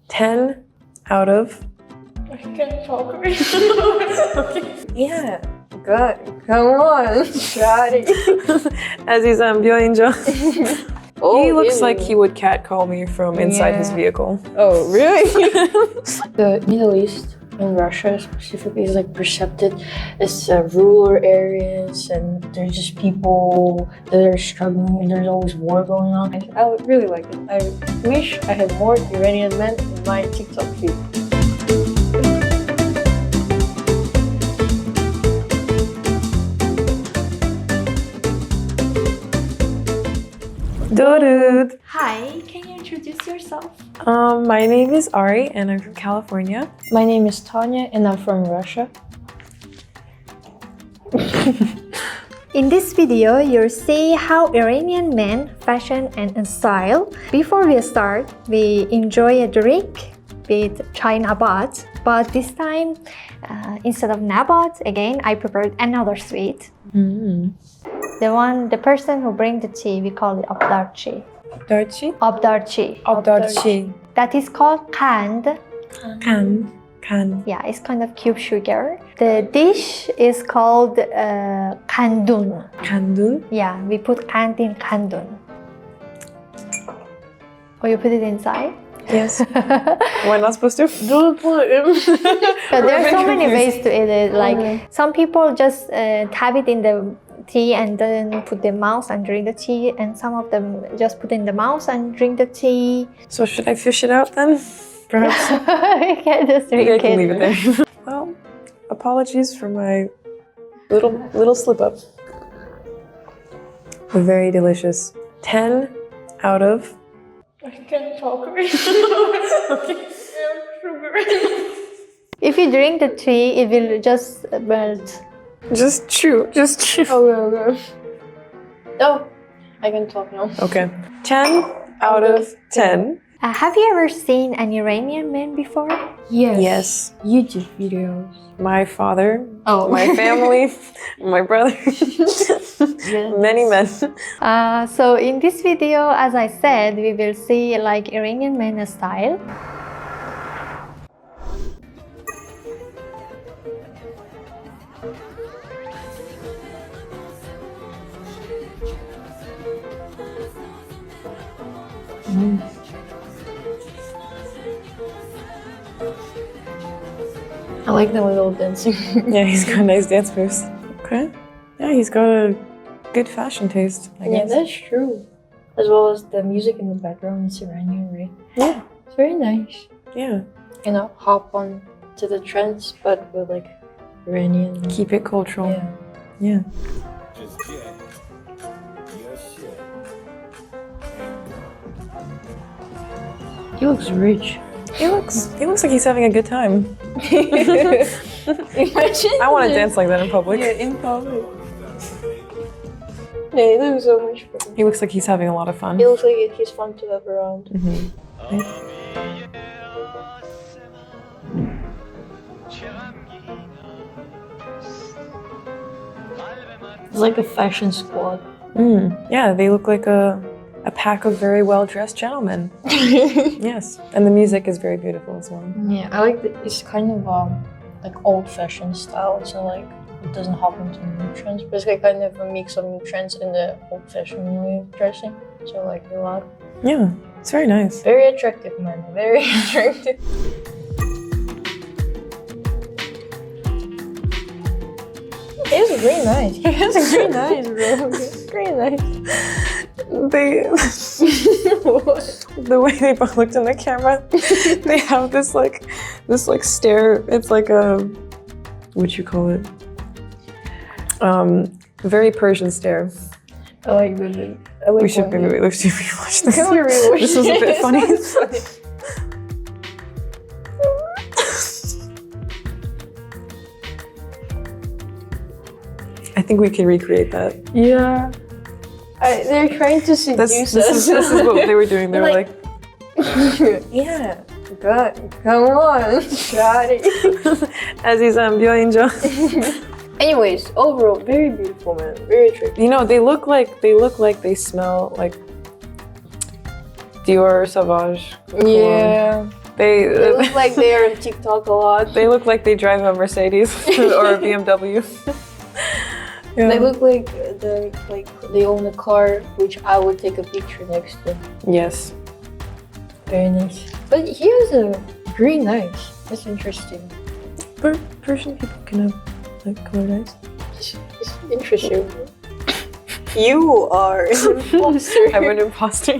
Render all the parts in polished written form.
10 out of... I can't talk right now. Yeah, good. Come on, try عزیزم بیا اینجا. He looks like he would catcall me from inside his vehicle. Oh, really? The Middle East and Russia specifically is like percepted as rural areas, and there's just people that are struggling, and there's always war going on. I would really like it. I wish I had more Iranian men in my TikTok feed. Drood. Hi, can you introduce yourself? My name is Ari and I'm from California. My name is Tonya and I'm from Russia. In this video, you'll see how Iranian men fashion and style. Before we start, we enjoy a drink with chai Nabaat, but this time, instead of Nabaat, again, I prepared another sweet. The person who brings the tea, we call it abdarchi. Darchi? Abdarchi. Abdarchi. That is called qand. Can. Yeah, it's kind of cube sugar. The dish is called kandun. Kandun? Yeah, we put qand in kandun. Or you put it inside? Yes. We're not supposed to? Don't put it in. But there are so many ways to eat it. Like some people just tap it in the tea and then put the mouth and drink the tea, and some of them just put in the mouth and drink the tea. So should I fish it out then? Perhaps? You can just drink I can it. leave it there. Well, apologies for my little slip up. Very delicious. 10 out of... I can't talk right now. Sugar. If you drink the tea, it will just melt. Just chew. Okay. Oh, I can talk now. Okay. 10 out of 10. Have you ever seen an Iranian man before? Yes. YouTube videos. My father, my family, my brother, many men. So in this video, as I said, we will see like Iranian men style. I like the little dancing. Yeah, he's got nice dance moves. Okay. Yeah, he's got a good fashion taste, I guess. Yeah, that's true. As well as the music in the background, it's Iranian, right? Yeah. It's very nice. Yeah. You know, hop on to the trends, but with like Iranian. Keep it cultural. Yeah. Yeah. He looks rich. He looks like he's having a good time. Imagine. I want to dance like that in public. Yeah, in public. Yeah, he looks so much fun. He looks like he's having a lot of fun. He looks like he's fun to have around. It's like a fashion squad. Yeah, they look like a pack of very well-dressed gentlemen. Yes, and the music is very beautiful as well. Yeah, I like that. It's kind of like old-fashioned style. So like it doesn't hop into new trends, but it's like kind of a mix of new trends and the old-fashioned way of dressing. So I like it a lot. Yeah, it's very nice. Very attractive, man. Very attractive. It's very nice. It's very nice, bro. It's very nice. The way they both looked in the camera, they have this stare. It's like a, what you call it? Very Persian stare. I like the. I like we should rewatch this. Can we rewatch this was a bit funny. It's funny. I think we can recreate that. Yeah. They're trying to seduce us. This is what they were doing. They were like, yeah, good. Come on, try it. عزیزم بیا اینجا. Anyways, overall, very beautiful, man. Very attractive. You know, they look like they smell like Dior Sauvage. Yeah. They look like they are on TikTok a lot. They look like they drive a Mercedes or a BMW. Yeah. They look like they own a car, which I would take a picture next to. Yes. Very nice. But he has a green eyes. That's interesting. Persian people can have like colored eyes. It's interesting. You are an imposter. I'm an imposter.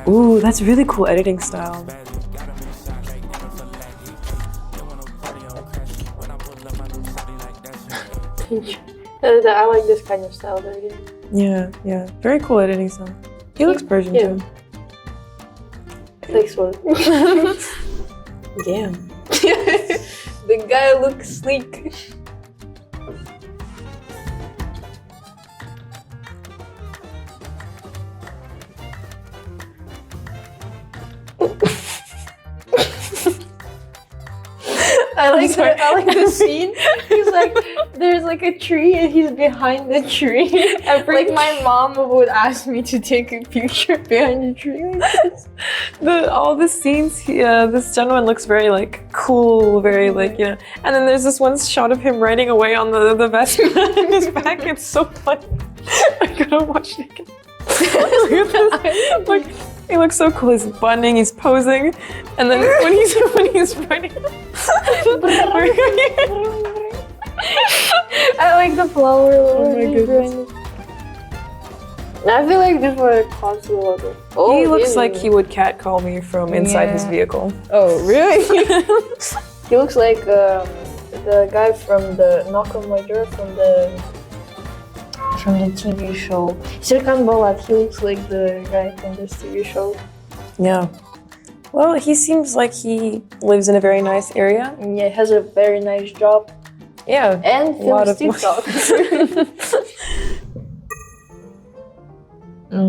Ooh, that's really cool editing style. I like this kind of style better. Yeah. Very cool editing style. He looks Persian too. Next one. Damn. The guy looks sleek. I like the scene. He's like, there's like a tree and he's behind the tree. Like my mom would ask me to take a picture behind the tree like this. All the scenes, this gentleman looks very like cool, very like, you know. And then there's this one shot of him riding away on the Vespa on his back. It's so funny. I gotta watch it again. Look at this. Like, he looks so cool. He's bunning, he's posing, and then when he's running. I like the flower. Oh my goodness. I feel like this was a console. He looks like he would catcall me from inside his vehicle. Oh, really? He looks like the guy from the Knock on My Door from the TV show. Serkan Bolat, he looks like the guy from this TV show. Yeah. Well, he seems like he lives in a very nice area. Yeah, has a very nice job. Yeah. And films TikTok.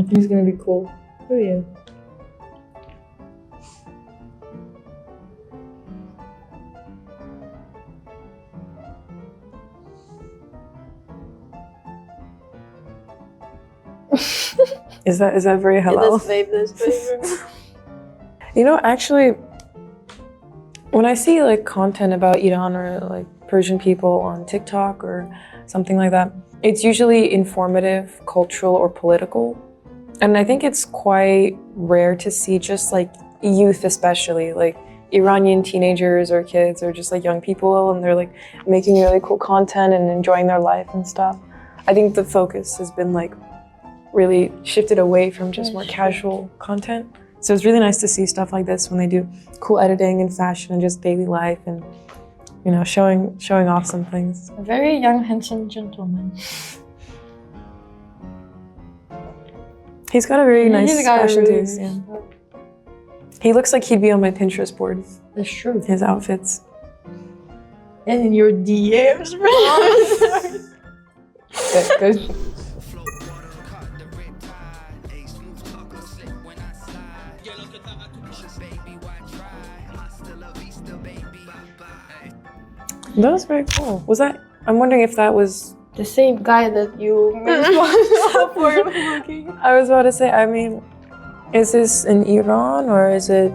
He's gonna be cool. Oh yeah. Is that very halal? That's flavor. You know, actually, when I see like content about Iran or like Persian people on TikTok or something like that, it's usually informative, cultural, or political. And I think it's quite rare to see just like youth, especially like Iranian teenagers or kids or just like young people, and they're like making really cool content and enjoying their life and stuff. I think the focus has been like really shifted away from just more casual content. So it's really nice to see stuff like this when they do cool editing and fashion and just daily life and, you know, showing off some things. A very young, handsome gentleman. He's got a very nice fashion really taste. Yeah. He looks like he'd be on my Pinterest board. That's true. His outfits. And in your DMs, bro. Good. That was very cool. Was that? I'm wondering if that was the same guy that you made fun for looking. I was about to say. I mean, is this in Iran or is it?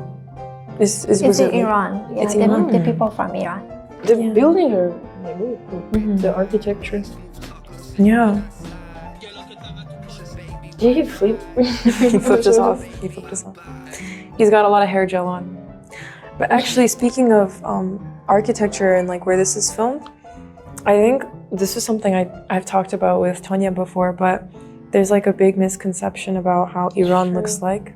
It's in Iran. Yeah, it's Iran. The people from Iran. The buildings are really cool. Mm-hmm. The architecture. Yeah. Did he flip? He flipped us off. He's got a lot of hair gel on. But actually, speaking of architecture and like where this is filmed, I think this is something I've talked about with Tonya before, but there's like a big misconception about how Iran looks like.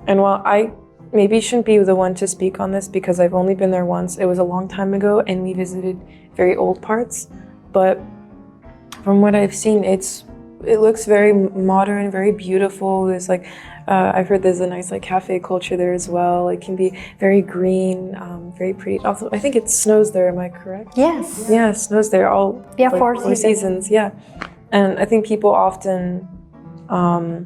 And while I maybe shouldn't be the one to speak on this because I've only been there once, it was a long time ago and we visited very old parts, but from what I've seen, it looks very modern, very beautiful. There's like, I've heard there's a nice like cafe culture there as well. It can be very green, very pretty. Also, I think it snows there, am I correct? Yes. Yeah, it snows there all Yeah, like, 4 seasons. Yeah. And I think people often are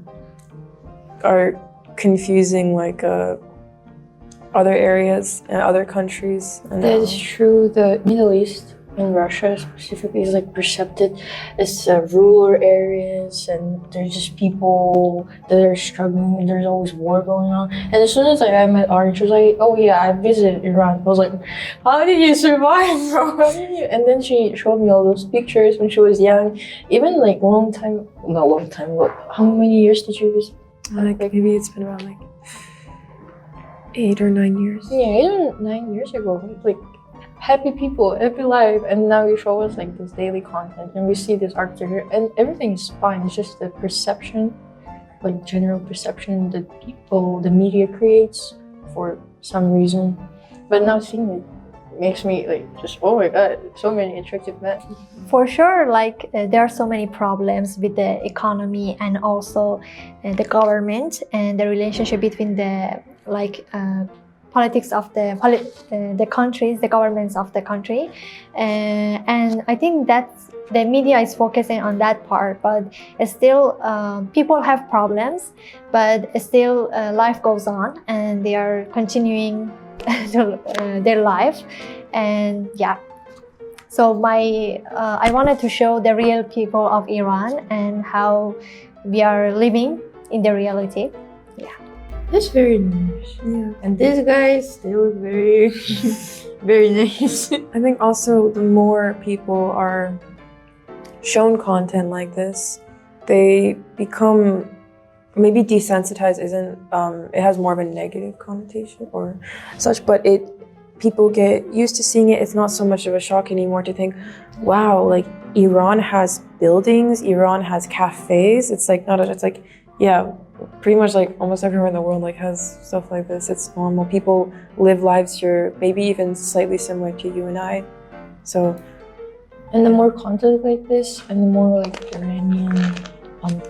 confusing like other areas and other countries. And, that is true. The Middle East in Russia specifically is like percepted as rural areas, and there's just people that are struggling, and there's always war going on. And as soon as I met Orange, she was like, "Oh yeah, I visited Iran." I was like, "How did you survive, bro? How did you?" And then she showed me all those pictures when she was young, even like not long time ago. How many years did you visit? Like maybe it's been around like 8 or 9 years. Yeah, 8 or 9 years ago. Like happy people, happy life, and now you show us like this daily content, and we see this art here, and everything is fine. It's just the perception, like general perception that the media creates for some reason. But now seeing it makes me like just, oh my god, so many attractive men. For sure, like there are so many problems with the economy and also the government and the relationship between the politics of the countries, the governments of the country, and I think that the media is focusing on that part. But still, people have problems, but still life goes on, and they are continuing their life, and yeah. So I wanted to show the real people of Iran and how we are living in the reality. Yeah. That's very nice. Yeah. And these guys, they look very, very nice. I think also the more people are shown content like this, they become maybe desensitized isn't it has more of a negative connotation or such, but people get used to seeing it. It's not so much of a shock anymore to think, wow, like Iran has buildings, Iran has cafes. It's like it's like, yeah, pretty much like almost everywhere in the world like has stuff like this. It's normal. People live lives here, maybe even slightly similar to you and I. So, and the more content like this, and the more like Iranian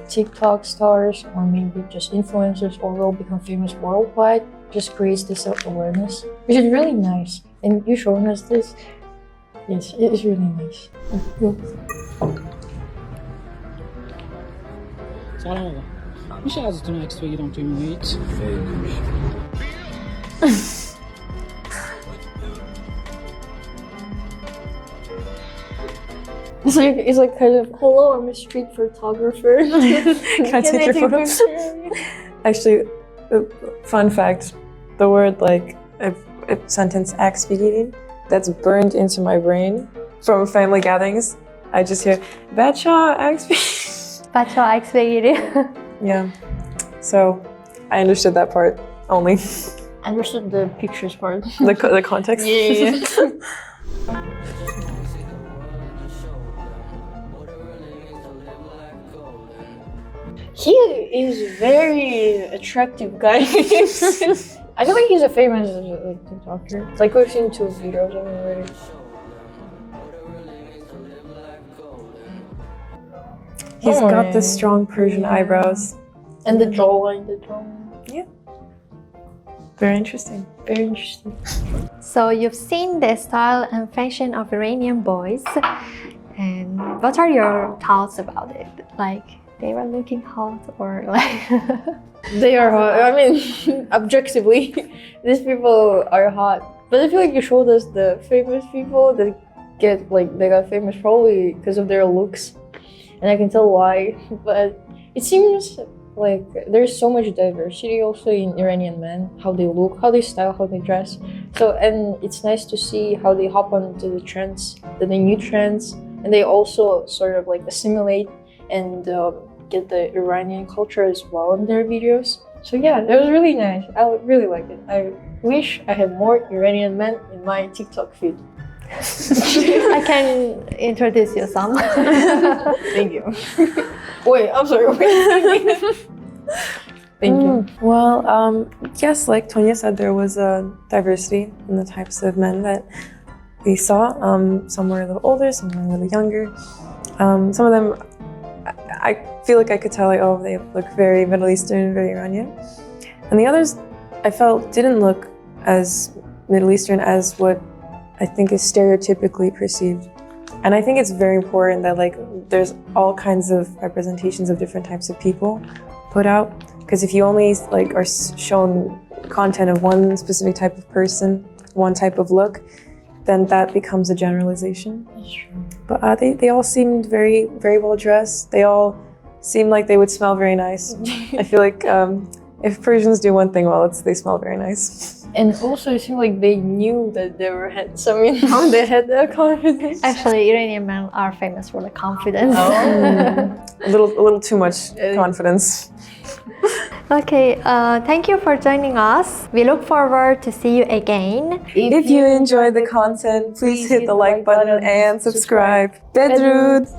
TikTok stars or maybe just influencers overall become famous worldwide, just creates this awareness, which is really nice. And you showing us this, yes, it is really nice. سلام آقا، میشه ازتون عکس بگیرم توی محیط؟ It's like kind of, hello, I'm a street photographer. Can I take your photo? Actually, fun fact, the word like a sentence axe beginning, that's burned into my brain from family gatherings. I just hear Bacha axe. Bacha axe بگیری. Yeah. So I understood that part only. I understood the pictures part. The context. Yeah. He is very attractive guy. I feel like he's a famous TikToker. It's like we've seen 2 videos of him already. He's got the strong Persian eyebrows. And the jawline, Yeah. Very interesting. Very interesting. So you've seen the style and fashion of Iranian boys, and what are your thoughts about it? Like, they were looking hot or like... They are hot. I mean, objectively, these people are hot. But I feel like you showed us the famous people that they got famous probably because of their looks. And I can tell why. But it seems like there's so much diversity also in Iranian men, how they look, how they style, how they dress. So, and it's nice to see how they hop onto the trends, the new trends, and they also sort of like assimilate and get the Iranian culture as well in their videos. So yeah, that was really nice. I really liked it. I wish I had more Iranian men in my TikTok feed. I can introduce you some. Thank you. Wait, I'm sorry. Wait. Thank you. Well, yes, like Tonya said, there was a diversity in the types of men that we saw. Some were a little older, some were a little younger. Some of them, I feel like I could tell, like, oh, they look very Middle Eastern, very Iranian. And the others, I felt, didn't look as Middle Eastern as what I think is stereotypically perceived. And I think it's very important that like there's all kinds of representations of different types of people put out. Because if you only like are shown content of one specific type of person, one type of look, then that becomes a generalization. But they all seemed very, very well dressed. They all seemed like they would smell very nice. I feel like if Persians do one thing well, it's they smell very nice. And also, it seemed like they knew that they were handsome, you know, they had that confidence. Actually, Iranian men are famous for the confidence. A little too much confidence. Okay, thank you for joining us. We look forward to see you again. If you enjoyed the content, please hit the like button and subscribe. Bedrood!